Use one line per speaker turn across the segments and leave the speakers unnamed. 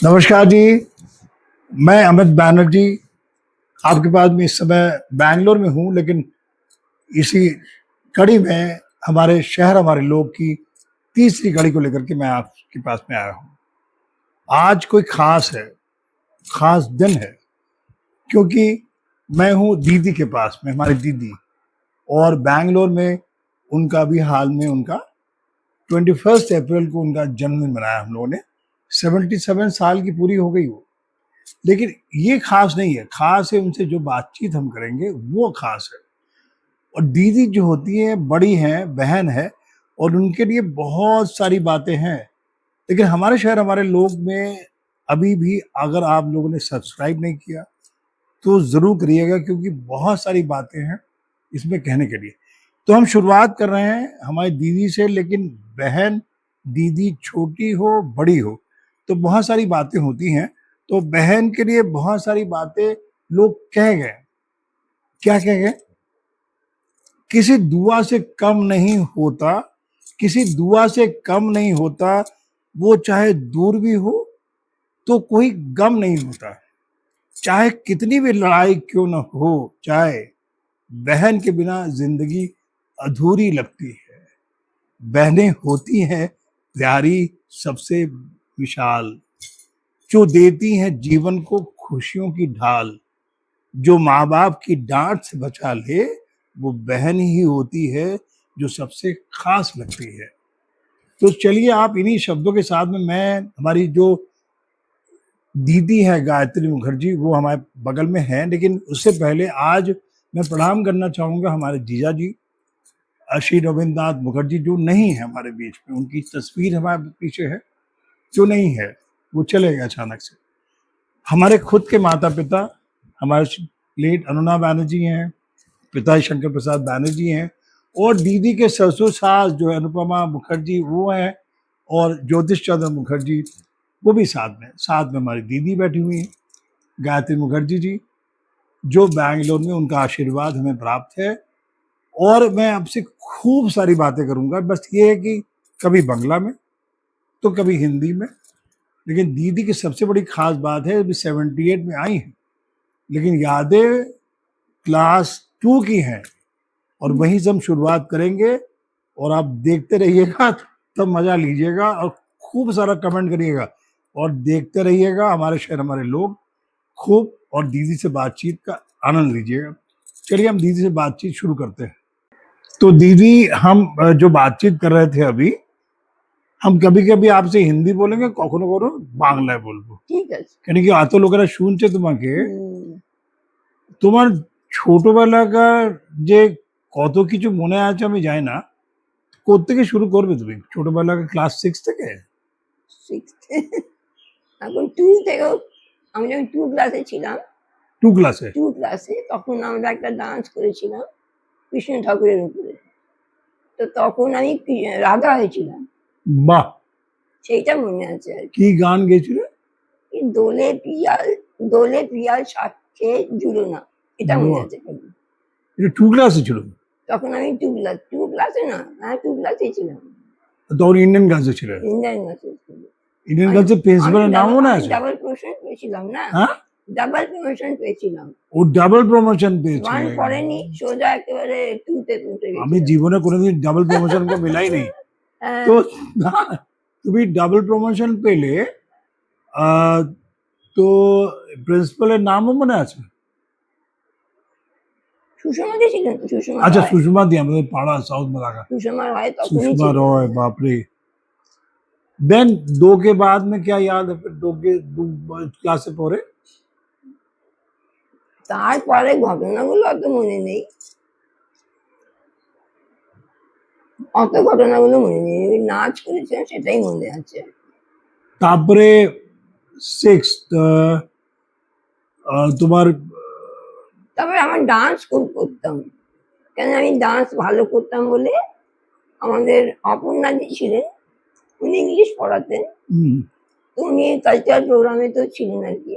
नमस्कार जी। मैं अमित बैनर्जी आपके पास में इस समय बैंगलोर में हूँ, लेकिन इसी कड़ी में हमारे शहर हमारे लोग की तीसरी कड़ी को लेकर के मैं आपके पास में आया हूँ। आज कोई खास है, खास दिन है, क्योंकि मैं हूँ दीदी के पास में, हमारी दीदी, और बैंगलोर में उनका भी हाल में उनका 21 अप्रैल को उनका जन्मदिन मनाया हम लोगों ने। 77 साल की पूरी हो गई वो। लेकिन ये खास नहीं है, खास है उनसे जो बातचीत हम करेंगे वो खास है। और दीदी जो होती है बड़ी हैं, बहन है, और उनके लिए बहुत सारी बातें हैं। लेकिन हमारे शहर हमारे लोग में अभी भी अगर आप लोगों ने सब्सक्राइब नहीं किया तो ज़रूर करिएगा, क्योंकि बहुत सारी बातें हैं इसमें कहने के लिए। तो हम शुरुआत कर रहे हैं हमारी दीदी से, लेकिन बहन दीदी छोटी हो बड़ी हो तो बहुत सारी बातें होती हैं। तो बहन के लिए बहुत सारी बातें लोग कह गए। क्या कह गए? किसी दुआ से कम नहीं होता, किसी दुआ से कम नहीं होता, वो चाहे दूर भी हो तो कोई गम नहीं होता। चाहे कितनी भी लड़ाई क्यों न हो, चाहे बहन के बिना जिंदगी अधूरी लगती है। बहनें होती हैं प्यारी, सबसे विशाल, जो देती हैं जीवन को खुशियों की ढाल। जो माँ बाप की डांट से बचा ले, वो बहन ही होती है जो सबसे खास लगती है। तो चलिए, आप इन्हीं शब्दों के साथ में मैं हमारी जो दीदी है गायत्री मुखर्जी, वो हमारे बगल में है, लेकिन उससे पहले आज मैं प्रणाम करना चाहूँगा हमारे जीजा जी श्री रविन्द्रनाथ मुखर्जी, जो नहीं है हमारे बीच में। उनकी तस्वीर हमारे पीछे है, जो नहीं है वो चले गए अचानक से। हमारे खुद के माता पिता हमारे लेट अनुना बैनर्जी हैं, पिता शंकर प्रसाद बैनर्जी हैं, और दीदी के ससुर सास जो है अनुपमा मुखर्जी वो हैं, और ज्योतिष चंद्र मुखर्जी वो भी साथ में हमारी दीदी बैठी हुई हैं गायत्री मुखर्जी जी, जो बैंगलोर में उनका आशीर्वाद हमें प्राप्त है। और मैं आपसे खूब सारी बातें करूंगा, बस ये है कि कभी बांग्ला में तो कभी हिंदी में। लेकिन दीदी की सबसे बड़ी खास बात है, अभी 78 में आई हैं, लेकिन यादें क्लास 2 की हैं, और वहीं से हम शुरुआत करेंगे। और आप देखते रहिएगा, तब मजा लीजिएगा, और खूब सारा कमेंट करिएगा, और देखते रहिएगा हमारे शहर हमारे लोग खूब, और दीदी से बातचीत का आनंद लीजिएगा। चलिए हम दीदी से बातचीत शुरू करते हैं। तो दीदी, हम जो बातचीत कर रहे थे अभी, हम कभी कभी आपसे हिंदी बोलेंगे, কখনো কখনো বাংলায় বলবো,
ঠিক আছে।
কেন কি এত লোকেরা শুনছে তোমাকে।
হুম।
তোমার ছোটবেলাকার যে কত কিছু মনে আছে আমি জানি না, কোত্থেকে শুরু করবে তুমি? ছোটবেলাকার ক্লাস 6 থেকে?
6 এখন 2 থেকেও আমি যখন 2 ক্লাসে ছিলাম,
2 ক্লাসে?
2 ক্লাসে তখন আমরা একটা ডান্স করেছিলাম কৃষ্ণ ঠাকুরের উপরে। তো তখন আমি রাধা হয়েছিলাম।
বাহ!
সেইটা মনে আছে আর কি।
কি গান গেয়েছিলে?
দোলে পিয়াল সাথে জুড়ো না, এটা মনে
বাহ!
আছে খালি।
এটা 2 ক্লাসে ছিল?
তখন আমি 2 ক্লাসে না, হ্যাঁ 2 ক্লাসেই ছিলাম।
তখন ইন্ডিয়ান গার্লসে ছিল?
ইন্ডিয়ান ক্লাসে ছিল।
ইন্ডিয়ান গার্লসের প্রিন্সিপালের নাম মনে আছে?
ডাবল প্রমোশন পেয়েছিলাম না।
হ্যাঁ,
ডাবল প্রমোশন পেয়েছিলাম।
ও ডাবল প্রমোশন পেয়েছিল?
1 পড়েনি, সোজা একেবারে 2 তে উঠে গেছি।
আমি জীবনে কোনোদিন ডাবল প্রমোশন को मिला ही नहीं। तो তুমি ডাবল প্রমোশন পেলে, তো প্রিন্সিপালের নামও মনে আছে?
সুষমা দি ছিলেন তো, সুষমা
अच्छा,
রায়।
सुषमा दी, हमारे पाड़ा साउथ में लगा।
সুষমা রায় তখনই
सुषमा
ছিলেন।
रॉय, बाप रे। देन 2 के बाद में क्या याद है फिर? 2 के 2 क्लासे পরে?
তারপরে ঘটনাগুলো অত মনে নেই। অত ঘটনাগুলো মনে নেই। ওই নাচ করেছিলাম সেটাই মনে আছে।
তারপরে 6th তোমার
তারপরে আমার ডান্স খুব করতাম। কেন আমি ডান্স ভালো করতাম বলে আমাদের অপর্ণা দি ছিলেন, উনি ইংলিশ পড়াতেন। তো উনি কালচারাল প্রোগ্রামে তো ছিলেন আর কি।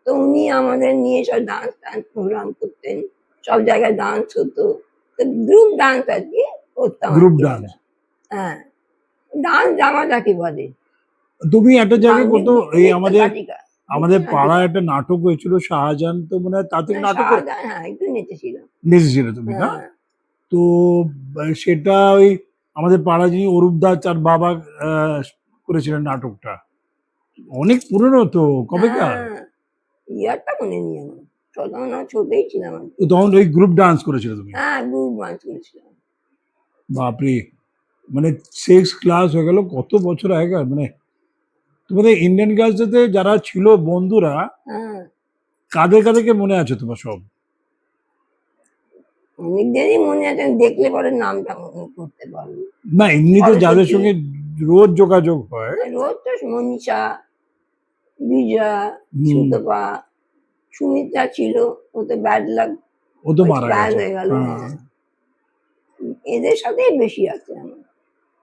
তো উনি আমাদের নিয়ে সব ডান্স প্রোগ্রাম করতেন, সব জায়গায় ডান্স হতো। তো গ্রুপ ডান্স আর কি করতাম।
Group dance?
হ্যাঁ, ডান্স জামা যাকে বলে।
তুমি একটা জায়গায়
গান্ধী
কত এই আমাদের
নাটিকা,
আমাদের
নাটিকা।
পাড়ায় একটা নাটক হয়েছিল শাহজাহান, তো মনে হয় তা থেকে
না,
নাটক
শাহজাহান, হ্যাঁ একটু নেচেছিলাম।
নেচেছিলে তুমি না?
হ্যাঁ,
তো সেটা ওই আমাদের পাড়া যিনি অরূপ দাস তার বাবা করেছিলেন নাটকটা, অনেক পুরনো তো, কবেকার?
হ্যাঁ, ইয়ারটা মনে নেই আমার, তখন আমার ছোটই ছিলাম আর কি।
তো তখন ওই গ্রুপ ডান্স করেছিলে তুমি?
হ্যাঁ, গ্রুপ ডান্স করেছিলাম।
বাপরে, মানে 6 ক্লাস হয়ে গেল, কত বছর আগেকার। মানে তোমাদের ইন্ডিয়ান গার্লসতে যারা ছিল বন্ধুরা,
হ্যাঁ,
কাদের কাদেরকে মনে আছে তোমার সব?
অনেকদেরই মনে আছে, আমি দেখলে পরে নামটা মনে করতে পারবো।
না এমনিতে যাদের
সরস্বতী।
সঙ্গে রোজ যোগাযোগ হয়।
রোজ তো মনীষা, বিজয়া,
হুম,
সুতপা, সুমিত্রা ছিল, ও তো ব্যাড লাক,
ও তো মারা
এক্সপায়ার
গেছে।
হয়ে গেল।
হ্যাঁ।
হ্যাঁ, এদের সাথেই বেশি আছে আমার।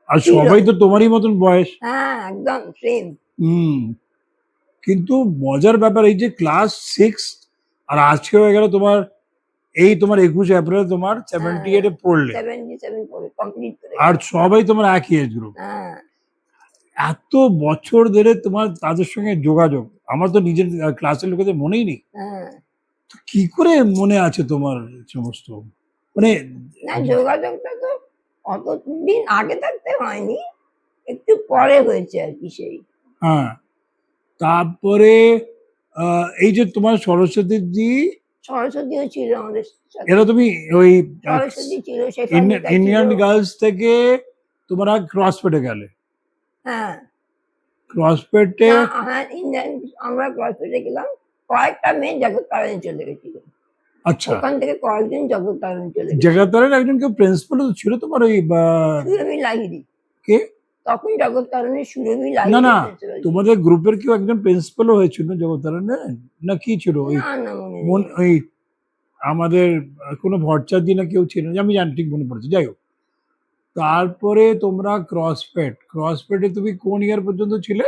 আর
ছিল।
সবাই তো তোমারই মতন বয়স।
হ্যাঁ, একদম সেম।
হুম। কিন্তু মজার ব্যাপার এই যে ক্লাস 6 আর আজকে হয়ে গেল তোমার, এই তোমার 21 এপ্রিল তোমার 78 এ পড়লে,
77 পরে কমপ্লিট করে
আর
গেছে।
সবাই তোমার একই এজ গ্রুপ।
হ্যাঁ,
এত বছর ধরে তোমার তাদের সঙ্গে যোগাযোগ, আমার তো নিজের ক্লাসের লোকেদের মনেই নেই।
হ্যাঁ।
তো কি করে মনে আছে তোমার সমস্ত? মানে
না, যোগাযোগটা তো অতদিন আগে থাকতে হয়নি, একটু পরে হয়েছে আর কি। সেই
হ্যাঁ, তারপরে এই যে তোমার সরস্বতীজি,
সরস্বতীও ছিল আমাদের সাথে।
এরা তুমি ওই
সরস্বতী ছিল, শেফালিকা ছিল।
ইন্ডিয়ান গার্লস থেকে তোমরা ক্রসপেটে গেলে।
হ্যাঁ,
ক্রসপেটে
না, হ্যাঁ, ইন্ডিয়ান, আমরা ক্রসপেটে গেলাম, কয়েকটা মেয়ে জগৎতারণে চলে গেছিল।
আচ্ছা,
ওখান থেকে কয়েকজন জগৎতারণে চলে গেছিল।
জগতারের একজন কেউ প্রিন্সিপাল তো ছিল তোমার ওই
সুরভি লাহিড়ী,
কে?
তখন জগৎতারণের সুরভি
না
লাহিড়ী
না,
প্রিন্সিপাল ছিল।
তোমাদের গ্রুপের কেউ একজন প্রিন্সিপালও হয়েছিল জগতারণে, না কি ছিল ওই
না, না, মনে নেই।
ওই আমাদের কোনো ভট্টাচার্য না কেউ ছিল, আমি জানি, ঠিক মনে পড়েছে। যাই হোক, তারপরে তোমরা ক্রসপেটে তুমি কোন ইয়ার পর্যন্ত ছিলে?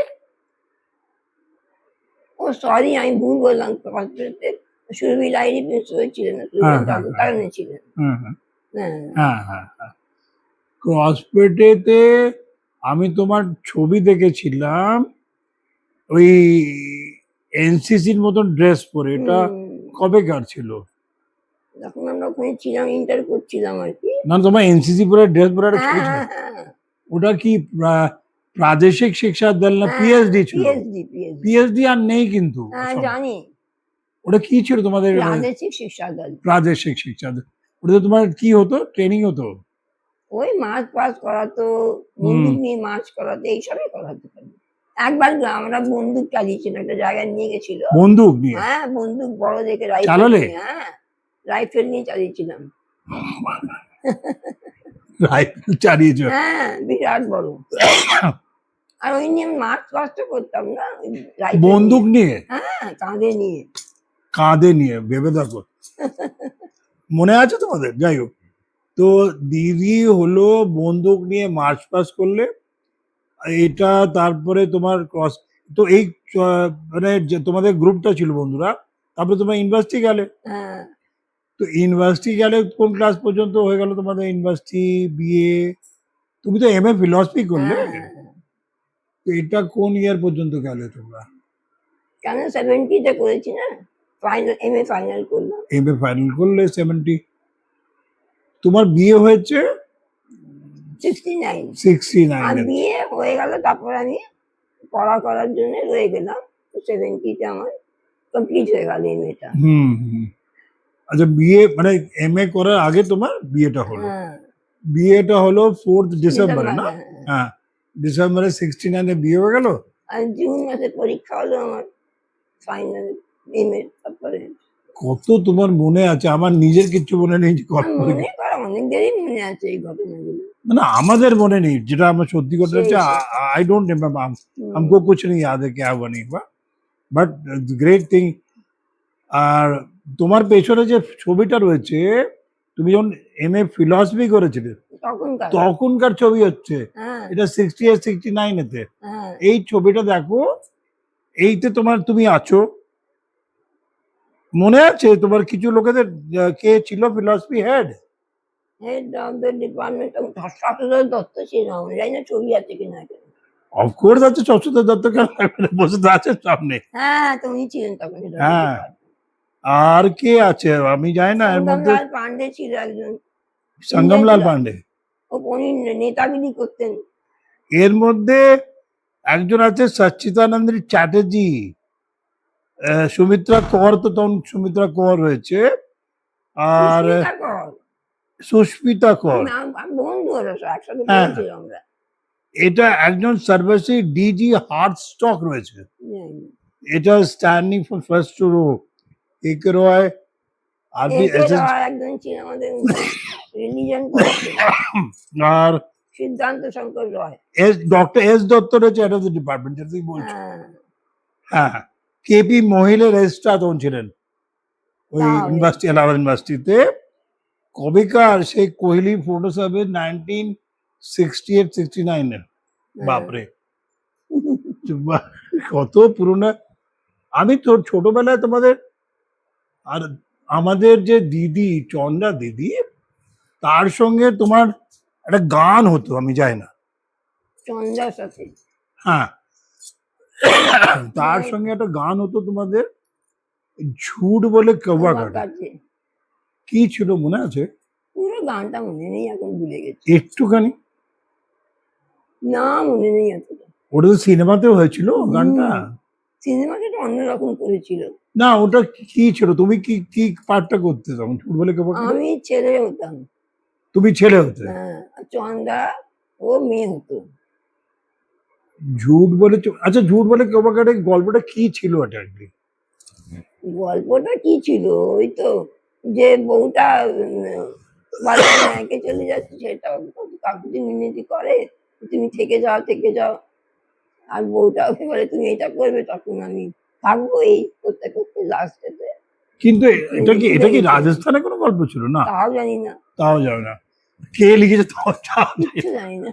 ও সরি, আমি ভুল বললাম, ক্রসপেটে সুরভি লাহিড়ী প্রিন্সিপাল ছিলেন না,
হ্যাঁ,
সুরভি
হ্যাঁ,
জগৎতারণে ছিলেন।
হ্যাঁ, হ্যাঁ,
হ্যাঁ,
হ্যাঁ, হ্যাঁ, হ্যাঁ। ক্রসপেটেতে আমি তোমার ছবি দেখেছিলাম ওই এনসিসির মতন ড্রেস পরে, এটা কবেকার ছিল?
যখন আমরা ওখানে ছিলাম, ইন্টার করছিলাম আর কি।
না তোমার এনসিসি পরে ড্রেস পরে একটা ছবি
হ্যাঁ,
ছিল,
হ্যাঁ, হ্যাঁ,
ওটা কি প্রাদেশিক শিক্ষা দল না পিএইচডি ছিল?
পিএইচডি।
পিএইচডি আর নেই কিন্তু
হ্যাঁ,
সব।
জানি,
ওটা কি ছিল তোমাদের?
প্রাদেশিক শিক্ষা দল।
প্রাদেশিক শিক্ষা দল। ওটা তোমার কি হতো, ট্রেনিং হতো?
ওই মার্চ পাস করাতো, বন্দুক নিয়ে মার্চ করাতো, এইসবই করাতে পারি। একবার আমরা বন্দুক চালিয়েছিলাম, একটা জায়গায় নিয়ে গেছিল।
বন্দুক নিয়ে
হ্যাঁ, বন্দুক বড় দেখে রাইফেল
চালালে?
নিয়ে, হ্যাঁ, রাইফেল নিয়ে চালিয়েছিলাম।
রাইফেল চালিয়েছ?
হ্যাঁ, বিরাট বড়। আর ওই নিয়ে মার্চ পাসটা করতাম না, ওই রাইফেল
বন্দুক নিয়ে?
হ্যাঁ, কাঁধে নিয়ে।
কাঁধে নিয়ে, ভেবে দেখো। মনে আছে তোমাদের? যাই হোক, তো দিদি হলো বন্দুক নিয়ে মার্চ পাস করলে, এটা তারপরে তোমার ক্রস, তো এই মানে যে তোমাদের গ্রুপটা ছিল বন্ধুরা, তারপরে তোমার ইউনিভার্সিটি গেলে।
হ্যাঁ,
তো ইউনিভার্সিটি গেলে কোন ক্লাস পর্যন্ত হয়ে গেল তোমাদের ইউনিভার্সিটি বিএ? তুমি তো এমএ ফিলসফি করলে,
হ্যাঁ।
তো এটা কোন ইয়ার পর্যন্ত গেলে তোমরা?
কেন 70-তে করেছি না, ফাইনাল, এমএ ফাইনাল করলাম।
এমএ ফাইনাল করলে 70, তোমার বিয়ে হয়েছে
69। আর
69 এ।
বিয়ে হয়ে গেল, তারপর আমি পড়া করার জন্য রয়ে গেলাম। 70-তে আমার কমপ্লিট হয়ে গেল এমএটা।
হুম হুম। আচ্ছা, বিয়ে মানে এমএ করার আগে তোমার বিয়েটা হলো?
হ্যাঁ,
বিয়েটা হলো 4 ডিসেম্বরে না?
হ্যাঁ।
হ্যাঁ, ডিসেম্বরে 69 এ বিয়ে হয়ে গেল।
আর জুন মাসে পরীক্ষা হলো আমার, ফাইনাল এমএ। তারপরে
কত তোমার মনে আছে, আমার নিজের কিচ্ছু মনে নেই যে কত
আমার মনে করা অনেকদেরই মনে আছে এই ঘটনাগুলো।
না আমাদের মনে নেই, যেটা আমার সত্যি কথা হচ্ছে,
সেই।
आई डोंट रिमेम्बर,
হুম।
हमको कुछ नहीं याद है क्या हुआ नहीं हुआ, বাট গ্রেট থিং। আর তোমার পেছনে যে ছবিটা রয়েছে, তুমি যখন এমএ ফিলসফি করেছিলে
তখনকার।
তখনকার ছবি হচ্ছে,
হ্যাঁ,
এটা 68 69 এতে।
হ্যাঁ।
এই ছবিটা দেখো, এইতে তোমার তুমি আছো, মনে আছে তোমার কিছু লোকেদের কে ছিল philosophy head?
Head of the department Shashwat Dutta ছিল, আমরা জানি না ছবি আছে কিনা এখানে।
অফকোর্স আছে, চচ্চতা দত্ত কেন থাকবে না? বসে তো আছে সামনে।
হ্যাঁ তো উনি ছিলেন তখন, এটা বলতে
হ্যাঁ,
পারবো।
আর কে আছে আমি জানি না এর মধ্যে।
সঙ্গমলাল পান্ডে ছিল একজন,
সঙ্গমলাল পান্ডে,
উনি নেতাগিরি করতেন।
এর মধ্যে একজন আছে সচ্চিদানন্দ চ্যাটার্জি, সুমিত্রা কর, তো তখন সুমিত্রা কর হয়েছে, আর
সুস্মিতা কর,
সুস্মিতা কর।
বন্ধু ওরা সব একসাথে
হ্যাঁ,
পড়েছিল আমরা।
এটা একজন সর্বশ্রী ডিজি হার্ট স্টক রয়েছে,
জানি।
এটা standing for first two row. একে রয় আরবি
একে
এস এস,
রায় একজন ছিল আমাদের, রিলিজন পড়াতেন,
আর
সিদ্ধান্ত শঙ্কর রয়।
ডক্টর এস দত্ত রয়েছে হেড অফ দ্য ডিপার্টমেন্ট, যেটা তুমি বলছো।
হ্যাঁ
হ্যাঁ, কেপি মহিলা রেজিস্ট্রার তখন ছিলেন ওই
তাহলে।
ইউনিভার্সিটি, এলাহাবাদ ইউনিভার্সিটিতে। কবেকার সেই কোহলি ফটোস হবে 1968-69-এর,
হ্যাঁ।
বাপরে কত পুরোনো। আমি তো ছোটবেলায় তোমাদের, আর আমাদের যে দিদি চন্দ্রা দিদি, তার সঙ্গে তোমার একটা গান হতো, আমি যাই না।
চন্দ্রার সাথে
হ্যাঁ, তার সঙ্গে একটা গান হতো তোমাদের, ঝুট বলে কৌয়া
আমার
কাটে,
কাছে
কি ছিল মনে আছে?
পুরো গানটা মনে নেই, এখন ভুলে গেছি,
একটুখানি,
না মনে নেই এতটা।
ওটা তো সিনেমাতেও হয়েছিল গানটা।
সিনেমাটা একটু অন্যরকম করেছিল।
না, ওটা কি ছিল? তুমি কি কি পার্টটা করতে তখন ঝুট বলে কৌয়া কাটে?
আমি ছেলে হতাম,
তুমি ছেলে হতে।
হ্যাঁ, আর চন্দ্রা ও মেয়ে হতো।
ঝুট বলে আচ্ছা, ঝুট বলে কৌয়া কাটে গল্পটা কি ছিল এটা আর কি?
গল্পটা কি ছিল, ওই তো যে বউটা বাড়িতে ন্যায়কে চলে যাচ্ছে, সেটা কাকুতি মিনতি করে, তুমি থেকে যাও থেকে যাও, আর বউটা ওকে বলে তুমি এটা করবে, তখন আমি থাকবো, এই করতে করতে লাস্টেতে।
কিন্তু এটা কি রাজস্থানে কোনো গল্প ছিল? না,
তাও জানি না,
তাও যাবে না, কে লিখেছে তাও জানি না।
কিচ্ছু জানি না,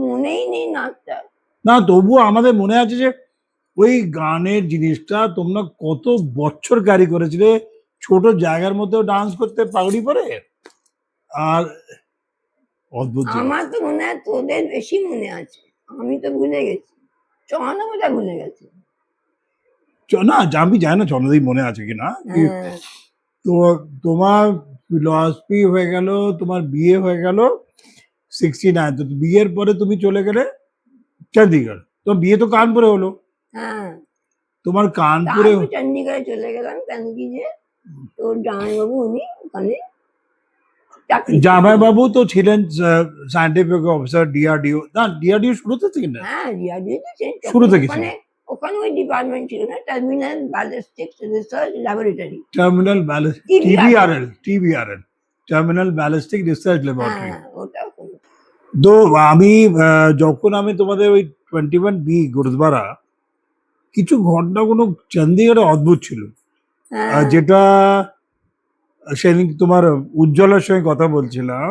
মনেই নেই নাচটা।
না, তবুও আমাদের মনে আছে যে ওই গানের জিনিসটা তোমরা কত বছর ক্যারি করেছিলে, ছোট জায়গার মধ্যেও ডান্স করতে পাগড়ি পরে, আর অদ্ভুত জিনিস।
আমার তো মনে হয় তোদের বেশি মনে আছে, আমি তো ভুলে গেছি, চহানো বোধহয় ভুলে গেছে।
না, আমি জানি না চন্দ্রদীপ মনে আছে কিনা।
হ্যাঁ
তো তোমার ফিলসফি হয়ে গেল, তোমার বিয়ে হয়ে গেল 69, তো বিয়ের পরে তুমি চলে গেলে চণ্ডীগড়। তো বিয়ে তো কানপুরে হলো,
হ্যাঁ,
তোমার কানপুরে।
তারপর চণ্ডীগড়ে চলে গেলাম, কেন কি যে তোর জামাইবাবু উনি ওখানে চাকরি করতেন।
জামাইবাবু তো ছিলেন সায়েন্টিফিক অফিসার ডিআরডিও। না, ডিআরডিও শুরুতে থেকে না,
হ্যাঁ ডিআরডিও তো তখন
শুরু থেকে
ওখানে, ওখানে ওই ডিপার্টমেন্ট ছিল না, terminal ballistics research laboratory,
terminal
TBRL।
TBRL, terminal ballistic research laboratory.
হ্যাঁ ওটা ওখানে।
তো আমি যখন আমি তোমাদের ওই 21B গুরুদ্বারা, কিছু ঘটনাগুলো চণ্ডীগড়ে অদ্ভুত ছিল।
হ্যাঁ
যেটা সেদিন তোমার উজ্জ্বলার সঙ্গে কথা বলছিলাম,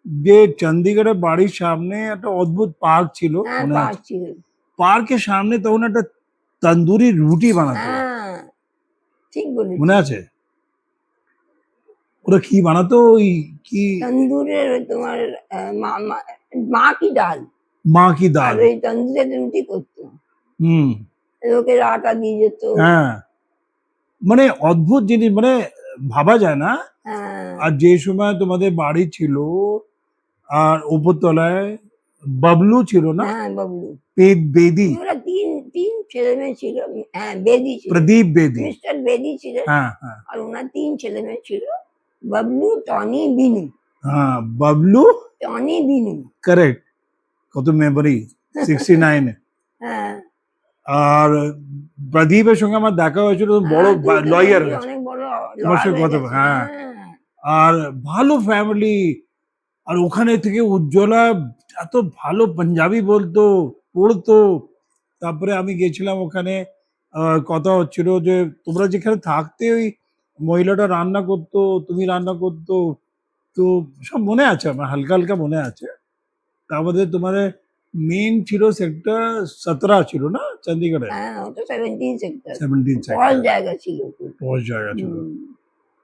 যে চণ্ডীগড়ে বাড়ির সামনে একটা অদ্ভুত পার্ক ছিল,
হ্যাঁ
মনে
পার্ক
আছে?
ছিল,
পার্কের সামনে তখন একটা তন্দুরি রুটি বানাতো,
হ্যাঁ ঠিক বলেছিস।
মনে আছে? ওরা কি বানাতো, ওই কি
তন্দুরের ওই তোমার মা কি ডাল,
মা কি
আর
দাল।
ওই তন্দুরের রুটি করতো,
হুম,
লোকের আটা দিয়ে যেত।
হ্যাঁ, মানে অদ্ভুত জিনিস, মানে ভাবা যায় না।
হ্যাঁ
আর যে সময় তোমাদের বাড়ি ছিল, আর উপরতলায় বাবলু ছিল না,
হ্যাঁ বাবলু,
বেদি,
ওরা তিন তিন ছেলে মেয়ে ছিল। হ্যাঁ বেদি ছিল,
প্রদীপ বেদি।
মিস্টার বেদি ছিলেন,
হ্যাঁ হ্যাঁ
আর ওনার তিন ছেলে মেয়ে ছিল, বাবলু, টনি, বিনু।
হ্যাঁ, বাবলু,
টনি, বিনু,
কারেক্ট। কত মেমোরি, 69-এ।
হ্যাঁ
আর প্রদীপের সঙ্গে আমার দেখা হয়েছিল, বড়
হ্যাঁ, তুই তো
লয়ার
বললি
হয়েছে
অনেক বড়
তোমার
lawyer
সঙ্গে
হয়ে
কথা,
গেছে,
হ্যাঁ।
হ্যাঁ।
আর ভালো ফ্যামিলি। আর ওখানে থেকে উজ্জ্বলা এত ভালো পাঞ্জাবি বলতো, পড়তো। তারপরে আমি গেছিলাম ওখানে, কথা হচ্ছিল যে তোমরা যেখানে থাকতে, ওই মহিলাটা রান্না করতো, তুমি রান্না করতো, তো সব মনে আছে আমার, হালকা হালকা মনে আছে। তারপরে তোমার মেন ছিল সেক্টর 17 ছিল না চণ্ডীগড়ে,
হ্যাঁ ওটা 17 সেক্টর,
17
পজ
সেক্টর,
জায়গা ছিল খুব।
পশ জায়গা ছিল।
হুম।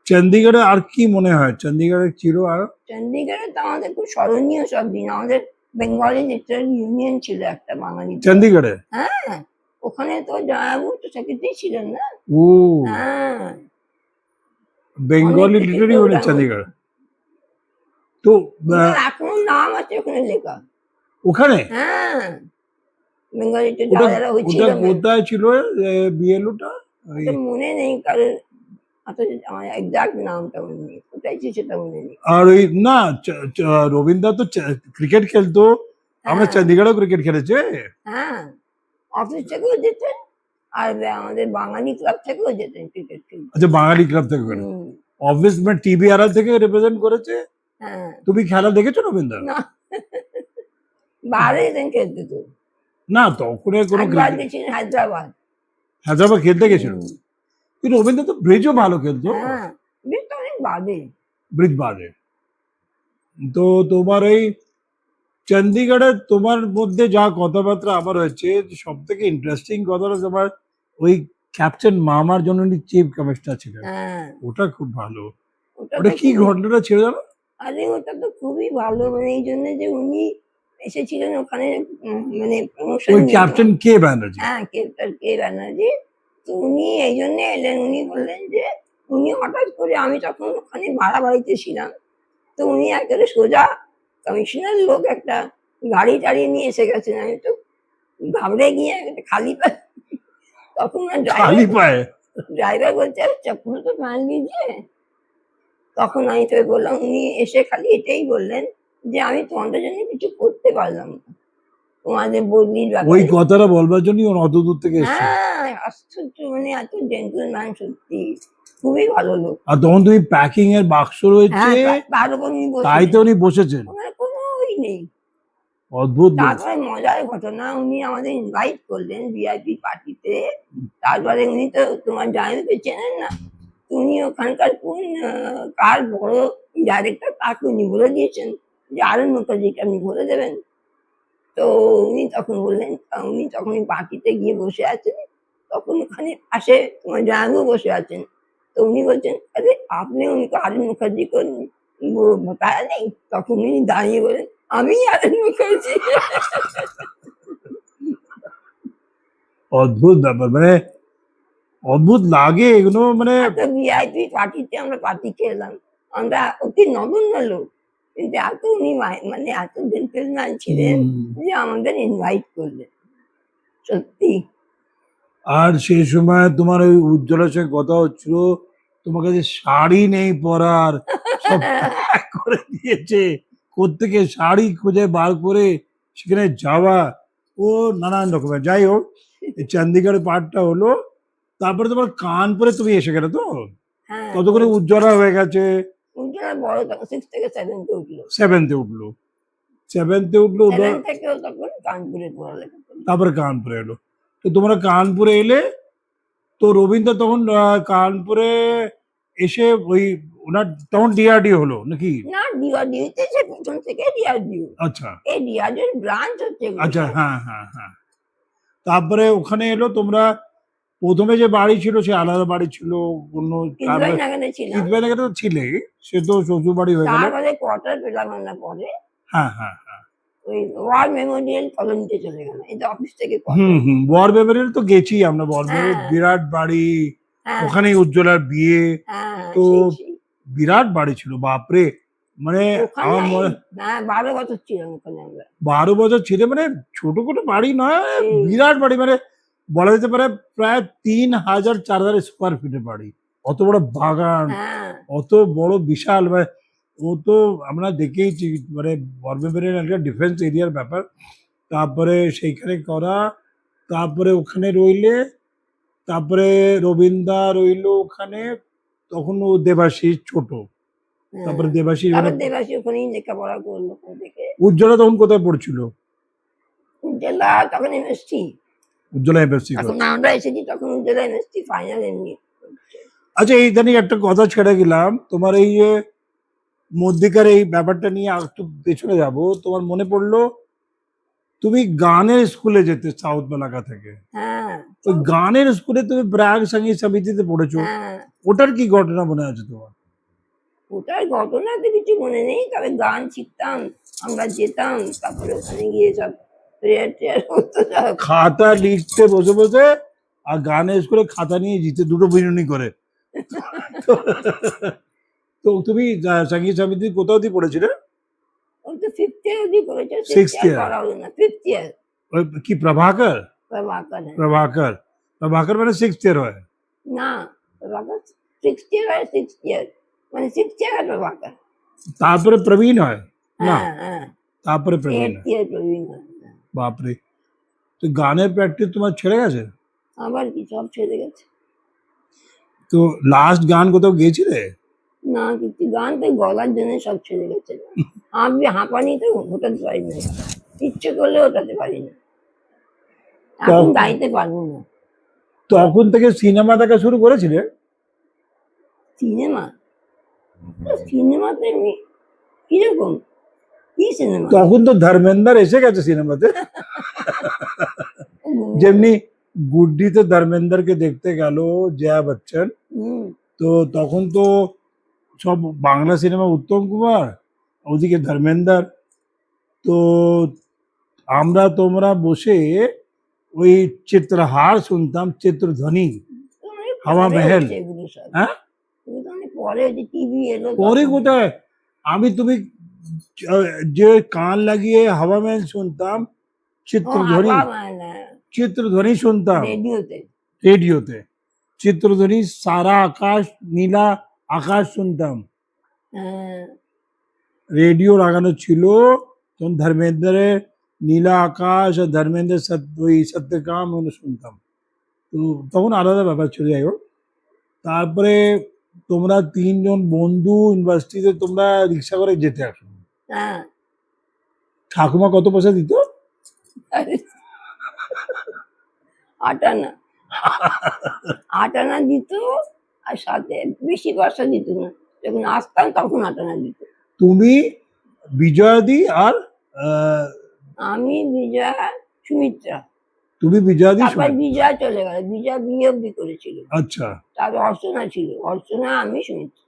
চণ্ডীগড়ে আর কি মনে হয়? চণ্ডীগড়ে ছিল আর
চণ্ডীগড়ে তো আমাদের খুব স্মরণীয় সব দিন, আমাদের বেঙ্গলি লিটারারি ইউনিয়ন ছিল একটা বাঙালি।
চণ্ডীগড়ে?
হ্যাঁ, ওখানে তো জয়াবাবু তো সেক্রেটারি ছিলেন না।
ও,
হ্যাঁ,
বেঙ্গলি
অনেক কিছু
লিটারি ইউনিয়ন
program
চণ্ডীগড়। তো
ওনার এখনো নাম আছে ওখানে লেখা।
ওখানে
হ্যাঁ, বেঙ্গলিতে
ওটা
যারা যারা হয়েছিল
ওটা কোথায় ছিল বিএলওটা? ওই
তো মনে নেই কারণ অত আমার এক্সাক্ট নামটা মনে নেই, কোথায় ছিল সেটা মনে নেই।
আর ওই না রবীন্দ্র তো ক্রিকেট খেলতো, আমরা
হ্যাঁ,
চণ্ডীগড়েও ক্রিকেট খেলেছে।
হ্যাঁ, অফিস থেকেও যেতেন আর আমাদের বাঙালি ক্লাব থেকেও যেতেন ক্রিকেট খেলতে।
আচ্ছা, বাঙালি ক্লাব থেকে করে
হুম,
অফিস টিভি আড়াল থেকে রিপ্রেজেন্ট করেছে।
হ্যাঁ,
তুমি খেলা দেখেছো রবীন্দ্র?
না বাইরে যেতেন খেলতে তো।
না, তখন কোনো
একবার
ক্রিকেট
গেছিলেন হায়দ্রাবাদ।
হায়দ্রাবাদ খেলতে গেছিল।
হুম,
কিন্তু রবীন্দ্র তো ব্রিজও ভালো খেলতো,
হ্যাঁ, বেশ তো অনেক বাদে।
ব্রিজ বাদে। তো তোমার এই চণ্ডীগড়ে তোমার মধ্যে যা কথাবার্তা আমার হয়েছে, সব থেকে ইন্টারেস্টিং কথাটা তোমার ওই ক্যাপ্টেন মামার জন্য চিফ কমিশনার ছিলেন,
হ্যাঁ,
ওটা খুব ভালো।
ওটা
ওটা
তো
কি
খুবই,
ঘটনাটা ছিল জানো?
আরে ওটা তো খুবই ভালো, মানে এই জন্য যে উনি এসেছিলেন ওখানে, মানে প্রমোশন
ওই
নিয়ে।
ক্যাপ্টেন কে ব্যানার্জি।
হ্যাঁ, কে ব্যানার্জি। তো উনি এই জন্য এলেন, উনি বললেন যে উনি হঠাৎ করে, আমি তখন ওখানে ভাড়া বাড়িতে ছিলাম, তো উনি একেবারে সোজা কমিশনার লোক একটা গাড়ি টাড়ি নিয়ে এসে গেছেন। আমি তো ঘাবড়ে গিয়ে একটা খালি পায়ে, তখন
খালি পায়ে?
ড্রাইভার বলছে আরে চপ্পল তো পহন লিজিয়ে। তখন আমি তো বললাম, উনি এসে খালি এটাই বললেন যে আমি তোমাদের জন্য কিছু করতে পারলাম না, তোমাদের বদলির
ওই
ব্যাপারে।
কথাটা বলবার জন্যই ওর অত দূর থেকে এসছে।
হ্যাঁ, আশ্চর্য, মানে এত জেন্টলম্যান, সত্যি খুবই ভালো লোক।
আর তখন তুমি প্যাকিং এর বাক্স রয়েছে,
হ্যাঁ, তার উপর উনি
তাই তো
বসেছেন,
উনি বসেছেন।
ওনার কোনো ওই নেই।
অদ্ভুত লোক।
তারপরে মজার ঘটনা, উনি আমাদের ইনভাইট করলেন ভিআইপি পার্টিতে। তারপরে উনি তো তোমার জামাইকে চেনেন না, তো উনি ওখানকার কোন কার বড় ডাইরেক্টর তাকে উনি বলে দিয়েছেন যে আরুণ মুখার্জিকে আপনি বলে দেবেন। তো উনি তখন বললেন, উনি তখন পার্টিতে গিয়ে বসে আছেন, তখন ওখানে পাশে তোমার জামাইবাবু বসে আছেন। তো উনি বলছেন আরে আপনি উनको আরুণ মুখার্জি को वो बताया नहीं। তখন উনি দাঁড়িয়ে বলেন আমি আরুণ মুখার্জি।
অদ্ভুত ব্যাপার, মানে অদ্ভুত লাগে এগুলো, মানে
এত ভিআইপি পার্টিতে আমরা পার্টি খেলাম, আমরা অতি নগণ্য লোক, কিন্তু এত উনি মানে এত জেন্টলম্যান ছিলেন যে আমাদের ইনভাইট করলেন, সত্যি।
আর সেই সময় তোমার ওই উজ্জ্বলের সঙ্গে কথা হচ্ছিল, তোমার কাছে শাড়ি নেই পরার, সব প্যাক করে দিয়েছে, কোত্থেকে শাড়ি খুঁজে বার করে সেখানে যাওয়া, ও নানান রকমের। যাই হোক, এই চণ্ডীগড়ের পার্টটা হলো, তারপরে তোমার কানপুরে তুমি এসে গেলে তো,
হ্যাঁ,
ততক্ষণে উজ্জ্বলা হয়ে গেছে,
উজ্জ্বলা বড় তখন 6 থেকে 7 উঠলো।
সেভেন্থে উঠলো, সেভেন্থে উঠলো,
7 থেকেও তখন কানপুরে পড়ালেখা করলো।
তারপরে কানপুরে এলো। তো তোমরা কানপুরে এলে, তো রবীন্দ্র তখন কানপুরে এসে ওই ওনার তখন ডিআরডি হলো নাকি?
না, ডিআরডিওতে সে প্রথম থেকে ডিআরডিও,
আচ্ছা
এই ডিআরডিওর ব্রাঞ্চ হচ্ছে এগুলো
আচ্ছা,
সব।
হ্যাঁ হ্যাঁ হ্যাঁ। তারপরে ওখানে এলো তোমরা, প্রথমে যে বাড়ি ছিল সে আলাদা বাড়ি ছিল অন্য,
কিদবাই
তারপরে
নাগানে ছিলাম,
ঈদবাইনাকে তো ছিলেই, সে তো শ্বশুর বাড়ি হয়ে গেল।
তারপরে কোয়ার্টার পেলাম আমরা পরে,
হ্যাঁ হ্যাঁ হ্যাঁ।
ওই ওয়ার মেমোরিয়াল কলোনিতে চলে গেলাম, এই যে অফিস থেকে
হুম
কোয়ার্টার।
হুম, ওয়ার মেমোরিয়াল তো গেছি আমরা, ওয়ার মেমোরিয়াল
হ্যাঁ,
বিরাট বাড়ি,
হ্যাঁ,
ওখানেই উজ্জ্বলার বিয়ে।
হ্যাঁ,
তো
সেই
বিরাট বাড়ি ছিল, বাপরে, মানে
ওখানে
আমার
আমি,
মনে,
হ্যাঁ 12 বছর ছিলাম ওখানে আমরা।
12 বছর ছিল, মানে ছোট কোনো বাড়ি নয়,
সেই,
বিরাট বাড়ি, মানে বলা যেতে পারে প্রায় 3000-4000 স্কোয়ার ফিটের বাড়ি, অত বড় বাগান,
হ্যাঁ,
অত বড় বিশাল, মানে ও তো আমরা দেখেইছি, মানে বর্মেবেরিয়ান একটা ডিফেন্স এরিয়ার ব্যাপার। তারপরে সেইখানে করা, তারপরে ওখানে রইলে, তারপরে রবীন্দ্র রইলো ওখানে, তখন ও দেবাশিস ছোট,
হ্যাঁ,
তারপরে দেবাশিস মানে
তারপর দেবাশী ওখানেই লেখাপড়া করলো ওখান থেকে।
উজ্জ্বলা তখন কোথায় পড়ছিল?
উজ্জ্বলা তখন এমএসটি,
উজ্জ্বলা এমএসসি
তখন
করছে।
আমরা এসেছি তখন উজ্জ্বলা এমএসটি ফাইনাল এমনি।
আচ্ছা, এই জানি একটা কথা ছেড়ে গেলাম, তোমার এই যে মধ্যিকার এই ব্যাপারটা নিয়ে আর একটু পেছনে যাব, তোমার মনে পড়লো তুমি গানের স্কুলে যেতে সাউথ এলাকা থেকে,
হ্যাঁ,
ওই গানের স্কুলে তুমি প্রাগ সঙ্গীত সমিতিতে পড়েছো,
হ্যাঁ,
ওটার কি ঘটনা মনে আছে তোমার?
ওটার ঘটনা তো কিছু মনে নেই, তবে গান শিখতাম, আমরা যেতাম, তারপরে ওখানে গিয়ে সব প্রেয়ার টেয়ার হতো সব।
খাতা লিখতে বসে বসে আর গানে করে খাতা নিয়ে জিতে দুটো বিনুনি করে। তো তো তুমি সঙ্গীত সমিতি কোথাও দিয়ে পড়েছিলে?
ওই তো 5th ইয়ার অব্দি করেছে, 6th
Sixth
ইয়ার
year?
করা হলো না, 5th ইয়ার
ওই কি প্রভাকর?
প্রভাকর। হ্যাঁ।
প্রভাকর প্রভাকর মানে 6th year হয়।
না, প্রভাকর 6th ইয়ার হয়, 6th ইয়ার মানে 6th ইয়ার হয় প্রভাকর।
তারপরে প্রবীণ হয় না?
হ্যাঁ হ্যাঁ,
তারপরে প্রবীণ
8th
হয়।
ইয়ার প্রবীণ হয়। হ্যাঁ।
বাপরে, তো গানের প্র্যাকটিস তোমার ছেড়ে গেছে?
আবার কি সব ছেড়ে গেছে?
তো লাস্ট গান কোথাও গেছিলে?
না, কিছু গান তো গলার জন্য সব ছেড়ে গেছে। আমি হাঁপানি তো হটাতে পারি না, ইচ্ছে করলে হটাতে পারি না, এখন
তখন-
গাইতে পারবো না।
তখন থেকে সিনেমা দেখা শুরু করেছিলে?
সিনেমা, সিনেমা তো এমনি কিরকম, কি সিনেমা?
তখন তো ধর্মেন্দ্র এসে গেছে সিনেমাতে। যেমনি গুড্ডিতে ধর্মেন্দ্রকে দেখতে গেল জয়া বচ্চন,
হুম,
তো তখন তো সব বাংলা সিনেমা উত্তম কুমার, ওদিকে ধর্মেন্দ্র, তো আমরা তোমরা বসে ওই চিত্রহার শুনতাম, চিত্রধ্বনি,
অনেক
হাওয়া
পরে
মেহেল।
হয়েছে এগুলো সব।
হ্যাঁ,
এগুলো তো অনেক পরে যে টিভি এলো
পরে
তখন।
কোথায় আমি তুমি যে কান লাগিয়ে হাওয়া মেহেল শুনতাম,
ও,
চিত্রধ্বনি,
হাওয়া মানে
চিত্রধ্বনি শুনতাম
রেডিওতে।
রেডিওতে, চিত্রধ্বনি, সারা আকাশ, নীলা আকাশ শুনতাম।
হ্যাঁ,
রেডিও লাগানো ছিল, তখন ধর্মেন্দ্রের নীলা আকাশ আর ধর্মেন্দ্রের ওই সত্যকাম ওগুলো শুনতাম। তো তখন আলাদা ব্যাপার ছিল, যাই হোক। তারপরে তোমরা তিনজন বন্ধু ইউনিভার্সিটিতে তোমরা রিক্সা করে যেতে আসো,
হ্যাঁ।
ঠাকুমা কত পয়সা দিত?
আটানা, আটানা দিত, আর সাথে বেশি পয়সা দিত না, যখন আসতাম তখন আটানা দিত।
তুমি, বিজয়াদি আর আহ,
আমি, বিজয়া, সুমিত্রা।
তুমি বিজয়াদি
তারপর
শুনে?
বিজয়া চলে গেল, বিজয়া বিয়ে অব্দি করেছিল।
আচ্ছা,
তারপর অর্চনা ছিল, অর্চনা, আমি, সুমিত্রা।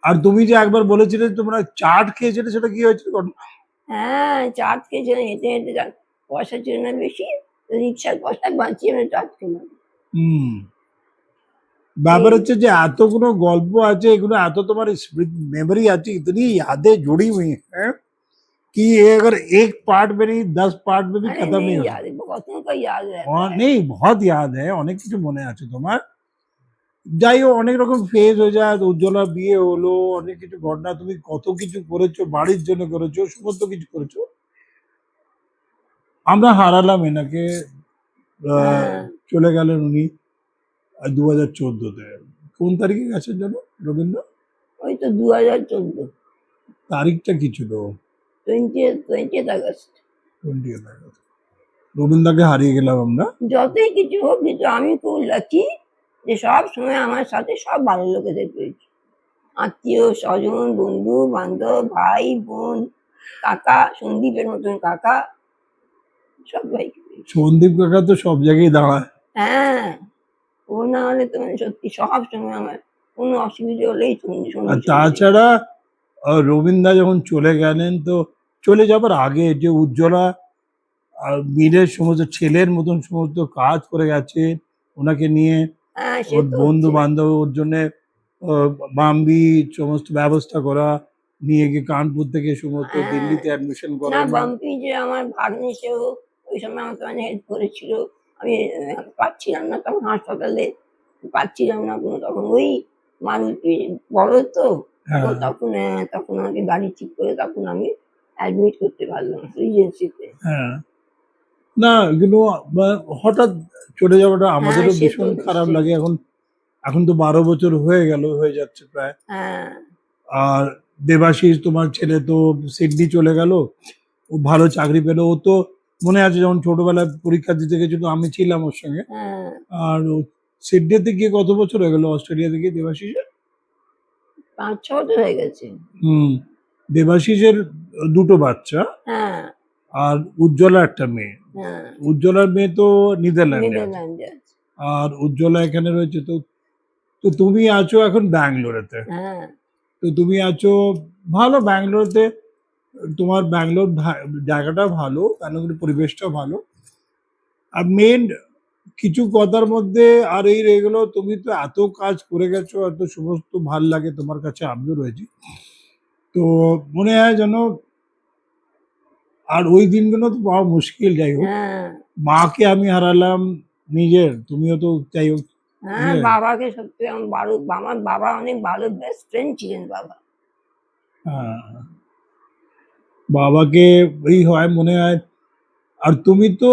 আর তুমি যে একবার বলেছিলে তোমরা চাট খেয়েছিলে, সেটা কি হয়েছিল?
হ্যাঁ, চাট খেয়েছিলাম, হেঁটে হেঁটে যান, পয়সা ছিল না বেশি, রিক্সার পয়সা বাঁচিয়ে আমরা চাট খেলাম।
হুম, ব্যাপার হচ্ছে যে এতগুলো গল্প আছে, এগুলো এত তোমার मेमोरी आती, इतनी यादें जुड़ी हुई हैं कि ये अगर एक पार्ट में नहीं 10 पार्ट में भी
अरे
खत्म नहीं
नहीं
हो
याद
सकता।
है, बहुतों का याद रहता
और
है।
नहीं, बहुत याद है, অনেক কিছু মনে আছে তোমার। যাই হোক, অনেক রকম ফেজ হয়ে যায়, উজ্জ্বলা বিয়ে হলো, অনেক কিছু ঘটনা, তুমি কত কিছু করেছো, বাড়ির জন্য করেছো, সমস্ত কিছু করেছো। আমরা হারালাম এনাকে,
হ্যাঁ,
চলে গেলেন উনি 2014-তে। কোন তারিখে গেছেন জানো রবীন্দ্র?
ওই তো 2014,
তারিখটা কি ছিল?
20th August.
20th August. রবীন্দ্রকে হারিয়ে গেলাম আমরা।
যতই কিছু হোক, কিন্তু আমি খুব লাকি যে সব সময় আমার সাথে সব ভালো লোকেদের পেয়েছি, আত্মীয় স্বজন, বন্ধু বান্ধব, ভাই বোন, কাকা, সন্দীপের মতন কাকা, সবাইকে পেয়েছি।
সন্দীপ কাকা তো সব জায়গায় দাঁড়ায়।
হ্যাঁ, ও না হলে তো মানে সত্যি সব সময় আমার কোনো অসুবিধা হলেই
আর তাছাড়া রবীন্দ্র যখন চলে গেলেন, তো চলে যাবার আগে যে উজ্জ্বলা মিলের সমস্ত ছেলের মতন সমস্ত কাজ করে গেছে ওনাকে নিয়ে,
হ্যাঁ, সে
ওর
তো
বন্ধু
হচ্ছে।
বান্ধব ওর জন্য বাম্বি সমস্ত ব্যবস্থা করা, নিয়ে গিয়ে কানপুর থেকে সমস্ত
হ্যাঁ।
দিল্লিতে অ্যাডমিশন
না,
করানো।
বাম্পি যে আমার ভাগ্নে, সেও ওই সময় আমাকে অনেক হেল্প করেছিল। আমি পাচ্ছিলাম না তখন হাসপাতালে, পাচ্ছিলাম না কোনো, তখন ওই মারুতি বড় তো,
হ্যাঁ,
তো তখন তখন আমাকে গাড়ি ঠিক করে তখন আমি অ্যাডমিট করতে পারলাম রিজেন্সিতে।
হ্যাঁ, না এগুলো হঠাৎ চলে যাওয়াটা আমাদেরও
সে তো
ভীষণ খারাপ
নিশ্চয়ই।
লাগে। এখন এখন তো 12 বছর হয়ে যাচ্ছে প্রায়।
হ্যাঁ,
আর দেবাশিস তোমার ছেলে তো সিডনি চলে গেল, ও ভালো চাকরি পেলো। ও তো মনে আছে যখন ছোটবেলায় পরীক্ষা দিতে গেছিল, আমি ছিলাম ওর সঙ্গে।
হ্যাঁ,
আর ও সিডনিতে গিয়ে কত বছর হয়ে গেল, অস্ট্রেলিয়াতে গিয়ে দেবাশিসের?
5-6 বছর হয়ে গেছে।
হুম, দেবাশিসের দুটো বাচ্চা,
হ্যাঁ,
আর উজ্জ্বলা একটা মেয়ে।
হ্যাঁ,
উজ্জ্বলার মেয়ে তো নেদারল্যান্ডে আছে,
নেদারল্যান্ডে আছে।
আর উজ্জ্বলা এখানে রয়েছে। তো তো তুমি আছো এখন ব্যাঙ্গালোরেতে।
হ্যাঁ,
তো তুমি আছো ভালো ব্যাঙ্গালোরতে, তোমার ব্যাঙ্গালোর জায়গাটা ভালো, ব্যাঙ্গালোরের পরিবেশটা ভালো। আর মেন কিছু কথার মধ্যে আর এই রয়ে গেলো, তুমি তো এত কাজ করে গেছো, এত সমস্ত ভাল লাগে তোমার কাছে, আমিও রয়েছি। তো মনে হয় যেন আর ওই দিনগুলো তো পাওয়া মুশকিল। যাই হোক,
হ্যাঁ
মাকে আমি হারালাম নিজের, তুমিও তো যাই হোক।
হ্যাঁ, বাবাকে সত্যি আমার বাবা অনেক ভালো বেস্ট ফ্রেন্ড ছিলেন বাবা।
হ্যাঁ, বাবাকে এই হয় মনে হয়। আর তুমি তো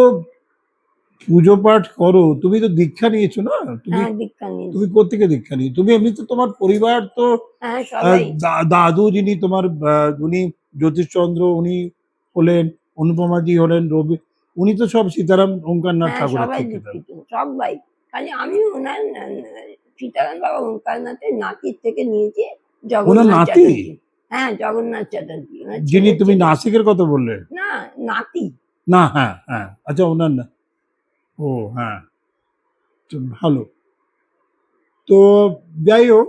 পুজো পাঠ করো, তুমি তো দীক্ষা নিয়েছো না? তুমি
হ্যাঁ দীক্ষা নিয়েছি।
তুমি কোত্থেকে দীক্ষা নিয়ে? তুমি এমনিতে তোমার পরিবার তো
হ্যাঁ সবাই।
দাদু যিনি তোমার উনি জ্যোতিষচন্দ্র, উনি হলেন, অনুপমাজি হলেন, রবি, উনি তো সব সীতারাম ওঙ্কারনাথ
হ্যাঁ
ঠাকুরের
সবাই
থেকে।
দীক্ষিত সবাই। খালি আমি ওনার সীতারাম বাবা ওঙ্কারনাথের নাতির থেকে নিয়েছি,
ওনার
জগন্নাথ
নাতি?
চ্যাটার্জি। হ্যাঁ জগন্নাথ চ্যাটার্জি ওনার
যিনি
ছেলে
তুমি
ছিল।
নাসিকের কথা বললে?
না নাতি।
না, হ্যাঁ হ্যাঁ, আচ্ছা ওনার না। ও হ্যাঁ, তো ভালো। তো যাই হোক,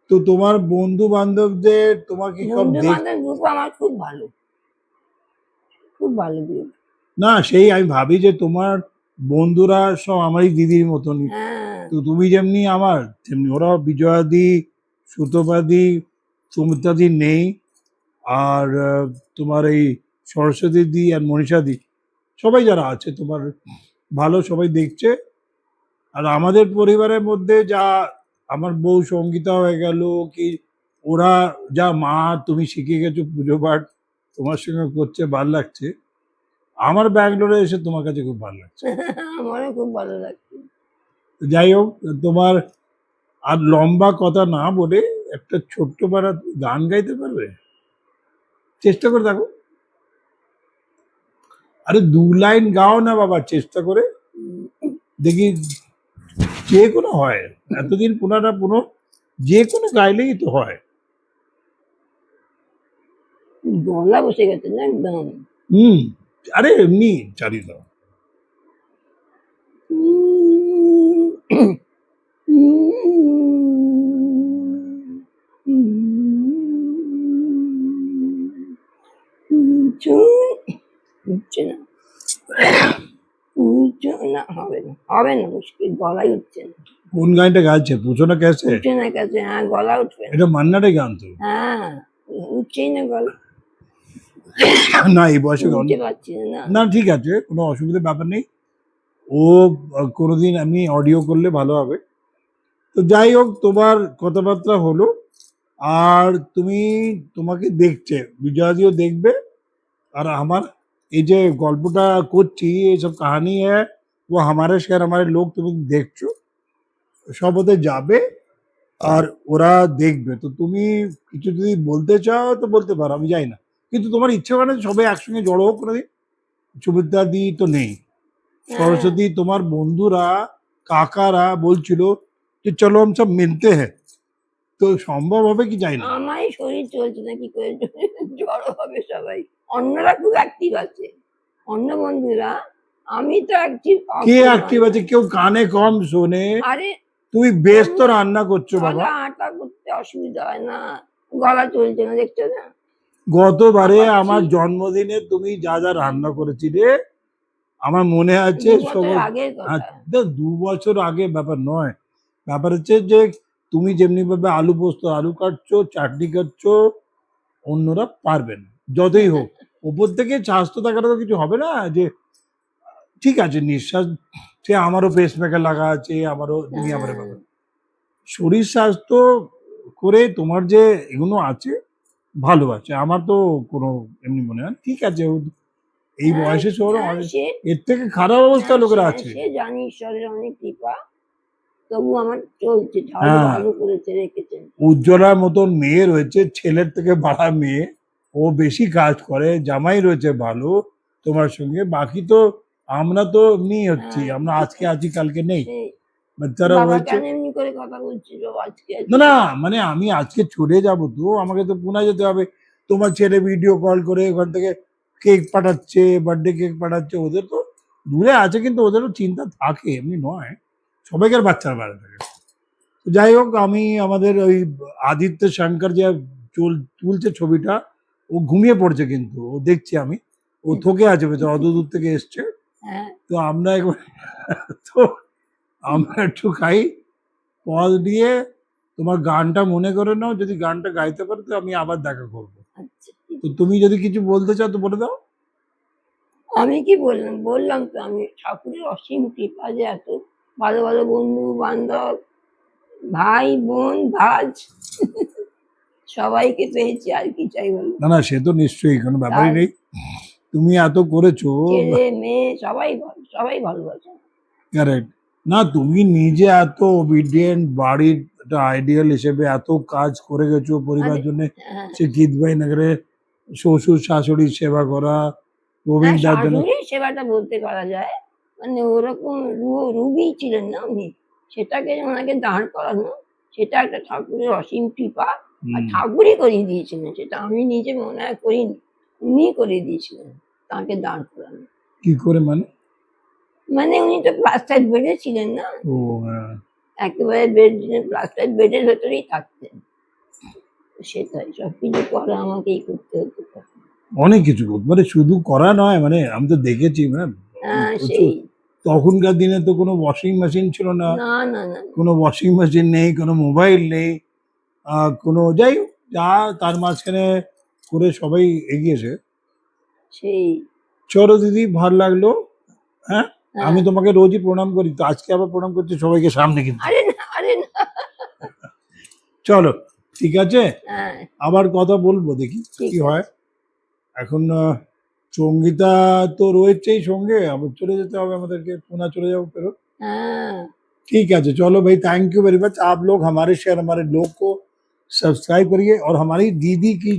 তো তোমার বন্ধু বান্ধবদের তোমাকে সব
বন্ধু বান্ধব গ্রুপ আমার খুব ভালো, খুব ভালো গ্রুপ।
না, সেই আমি ভাবি যে তোমার বন্ধুরা সব আমারই দিদির মতনই।
হ্যাঁ
তো তুমি যেমনি আমার তেমনি ওরা, বিজয়াদি, সুতপাদি, সুমিত্রাদি নেই, আর তোমার এই সরস্বতী দি আর মনীষা দি, সবাই যারা আছে তোমার ভালো, সবাই দেখছে। আর আমাদের পরিবারের মধ্যে যা আমার বউ সঙ্গীতা হয়ে গেল, কি ওরা যা মা তুমি শিখে গেছো পুজো পাঠ, তোমার সঙ্গে করছে, ভাল লাগছে। আমার ব্যাঙ্গালোরে এসে তোমার কাছে খুব ভালো লাগছে।
আমারও খুব ভালো লাগছে।
তো যাই হোক, তোমার আর লম্বা কথা না বলে একটা ছোট্ট পাড়া গান গাইতে পারবে? চেষ্টা করে দেখো। আরে 2 লাইন গাও না বাবা, চেষ্টা করে দেখি, যে কোনো হয়, এতদিন পুনঃ যে কোনো গাইলেই তো হয়।
গলা বসে গেছে না একদম।
হুম, আরে এমনি চালিয়ে দাও।
উঠছে না, উঠছে না, হবে না, হবে না, মুশকিল, গলায় উঠছে না।
কোন গানটা গাইছে পুছো না কেসে?
উঠছে না কাছে, হ্যাঁ গলা উঠবে না।
এটা মান্নারের গান তো।
হ্যাঁ উঠছেই না গলা,
না এই বয়সে গান,
উঠতে পারছি না।
না ঠিক আছে, কোনো অসুবিধার ব্যাপার নেই। ও কোনোদিন আমি অডিও করলে ভালো হবে। তো যাই হোক, তোমার কথাবার্তা হলো, আর তুমি, তোমাকে দেখছে, বিজয়াদিও দেখবে। আর আমার এই যে গল্পটা করছি, এইসব কাহানি হ্যাঁ ও হামারে শেয়ার হামারে লোক, তুমি দেখছো, সব ওতে যাবে আর ওরা দেখবে। তো তুমি কিছু যদি বলতে চাও তো বলতে পারো, আমি যাই না, কিন্তু তোমার ইচ্ছে করে সবাই একসঙ্গে জড়ো হোক কোনোদিন। সুমিত্রা দি তো নেই,
হ্যাঁ,
সরস্বতী, তোমার বন্ধুরা, কাকারা বলছিল যে চলো हम सब मिलते हैं, তো সম্ভব হবে কি জানি না।
আমারই শরীর চলছে না, কি করে জড়ো হবে সবাই। অন্যরা খুব অ্যাক্টিভ আছে, অন্য বন্ধুরা, আমি তো অ্যাক্টিভ।
কে অ্যাক্টিভ আছে? কেউ কানে কম শোনে।
আরে
তুমি বেশ তো রান্না করছো বাবা।
গলা আটা করতে অসুবিধা হয় না, গলা চলছে না, দেখছো না।
গতবারে
আপাচ্ছি।
আমার জন্মদিনে তুমি যা যা রান্না করেছিলে আমার মনে আছে।
2 বছর আগের কথা।
2 বছর আগে ব্যাপার নয়, ব্যাপার হচ্ছে যে তুমি যেমনি ভাবে আলু পোস্ত, আলু কাটছো, চাটনি কাটছো, অন্যরা পারবে না, যতই হোক। ওপর থেকে স্বাস্থ্য থাকাটা তো কিছু হবে না যে, ঠিক আছে নিঃশ্বাস, সে আমারও পেসমেকার লাগা আছে, আমারও দুনিয়া ভরে ব্যাপার। শরীর স্বাস্থ্য করে তোমার যে এগুলো আছে, ভালো আছে। আমার তো কোনো এমনি মনে হয় না। ঠিক আছে, এই
হ্যাঁ,
বয়সে শহরে
হ্যাঁ, সে-
এর থেকে খারাপ অবস্থা লোকেরা আছে।
সে জানি ঈশ্বরের অনেক কৃপা, তবু আমার চলছে, ঠাকুর
হ্যাঁ,
ভালো করেছে, রেখেছেন।
উজ্জ্বলার মতন মেয়ে রয়েছে, ছেলের থেকে বাড়া মেয়ে, ও বেশি কাজ করে, জামাই রয়েছে ভালো তোমার সঙ্গে। বাকি তো আমরা তো এমনি হচ্ছি,
হ্যাঁ,
আমরা আজকে আছি কালকে নেই,
সেই
বাচ্চারা
বাবা
হয়েছে।
কেন এমনি করে কথা বলছিল আজকে?
না না, মানে আমি আজকে চলে যাব, তো আমাকে তো পুনে যেতে হবে। তোমার ছেলে ভিডিও কল করে ওখান থেকে কেক পাঠাচ্ছে, বার্থডে কেক পাঠাচ্ছে, ওদের তো দূরে আছে কিন্তু ওদেরও চিন্তা থাকে, এমনি নয়, সবাইকার বাচ্চার বাইরে থাকে। তো যাই হোক, আমি আমাদের ওই আদিত্য শঙ্কর যে তুলছে ছবিটা, ও ঘুমিয়ে পড়ছে, কিন্তু ও দেখছি আমি, ও থকে আছে ভেতরে, অত দূর থেকে এসছে।
হ্যাঁ
তো আমরা একবার তো আমরা একটু খাই, পজ দিয়ে তোমার গানটা মনে করে নাও, যদি গানটা গাইতে পারো তো আমি আবার দেখা করবো।
আচ্ছা,
তো তুমি যদি কিছু বলতে চাও তো বলে দাও।
আমি কি বললাম, বললাম তো আমি ঠাকুরের অসীম কৃপা যে এত ভালো ভালো বন্ধু বান্ধব, ভাই বোন ভাজ সবাইকে পেয়েছি, আর কি চাই বলো।
না না, সে তো নিশ্চয়ই, কোনো ব্যাপারই নেই। তুমি এত করেছো,
ছেলে মেয়ে সবাই সবাই ভালোবাসে।
কারেক্ট। না, তুমি নিজে এত ওবিডিয়েন্ট, বাড়ির একটা আইডিয়াল হিসেবে এত কাজ করে গেছো পরিবার
আরে,
জন্য।
হ্যাঁ
সে গীতভাই নগরে শ্বশুর শাশুড়ির সেবা করা,
হ্যাঁ,
গোবিন্দার জন্য।
শাশুড়ির সেবাটা বলতে পারা যায়, মানে ওরকম রুগী ছিলেন না উনি, সেটাকে ওনাকে দাঁড় করানো, সেটা একটা ঠাকুরের অসীম কৃপা। আর ঠাকুরই করিয়ে দিয়েছিলেন, সেটা আমি নিজে মনে হয় করিনি, উনি করে দিয়েছিলেন তাকে দাঁড় করানো।
কি করে মানে?
মানে উনি তো প্লাস্টার বেডে ছিলেন না,
ও হ্যাঁ।
একেবারে বেড, প্লাস্টার বেডের ভেতরেই থাকতেন। সেটাই, সবকিছু করা আমাকেই করতে হতো তখন।
অনেক কিছু করতো, মানে শুধু করা নয়, মানে আমি তো দেখেছি, মানে
হ্যাঁ
প্রচুর।
সেই,
তখনকার দিনে তো কোনো ওয়াশিং মেশিন ছিল না,
না না না,
কোনো ওয়াশিং মেশিন নেই, কোনো মোবাইল নেই, কোনো, যাই হোক, যা তার মাঝখানে করে সবাই এগিয়েছে।
সেই,
চলো দিদি, ভালো লাগলো। হ্যাঁ,
হ্যাঁ।
আমি তোমাকে রোজই প্রণাম করি, তো আজকে আবার প্রণাম করছি সবাইকে সামনে, কিন্তু
আরে না, আরে না।
চলো, ঠিক আছে,
হ্যাঁ
আবার কথা বলবো, দেখি
ঠিক
কি
আছে।
হয়। এখন সঙ্গীতা তো রয়েছেই সঙ্গে, আবার চলে যেতে হবে আমাদেরকে, পুনা চলে যাবো ফেরত।
हाँ
ठीक है, तो चलो भाई, थैंक यू वेरी मच। आप लोग हमारे शहर, हमारे लोग को सब्सक्राइब करिए, और हमारी दीदी की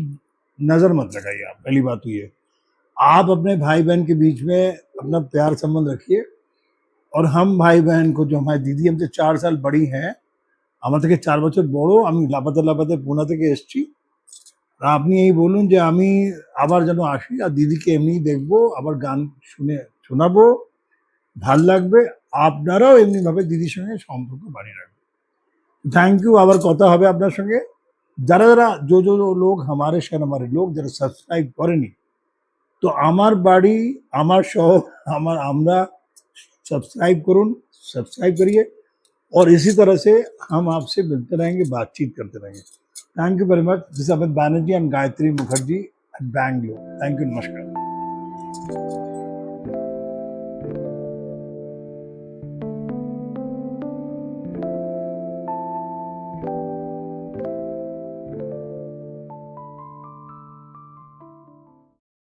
नज़र मत लगाइए आप, पहली बात तो ये। आप अपने भाई बहन के बीच में अपना प्यार संबंध रखिए, और हम भाई बहन को, जो हमारी दीदी हमसे 4 साल बड़ी हैं, আমার থেকে 4 বছর বড়, আমি লাপাতে লাপাতে পুনা থেকে এসেছি। আর আপনি এই বলুন যে আমি আবার যেন আসি, আর দিদিকে এমনিই দেখবো, আবার গান শোনাবো, ভাল লাগবে, আপনারাও এমনিভাবে দিদির সঙ্গে সম্পর্ক বাড়িয়ে রাখবেন। थैंक यू, আবার কথা হবে আপনার সঙ্গে। যারা যারা जो लोग हमारे शहर, हमारे लोग যারা সাবস্ক্রাইব করেনি, তো আমার বাড়ি, আমার শহর, আমরা सब्सक्राइब करूँ, सब्सक्राइब करिए, और इसी तरह से हम आपसे मिलते रहेंगे, बातचीत करते रहेंगे। Thank you very much. This is Amit Banerjee and Gayatri Mukherjee at Bangalore. Thank you, नमस्कार।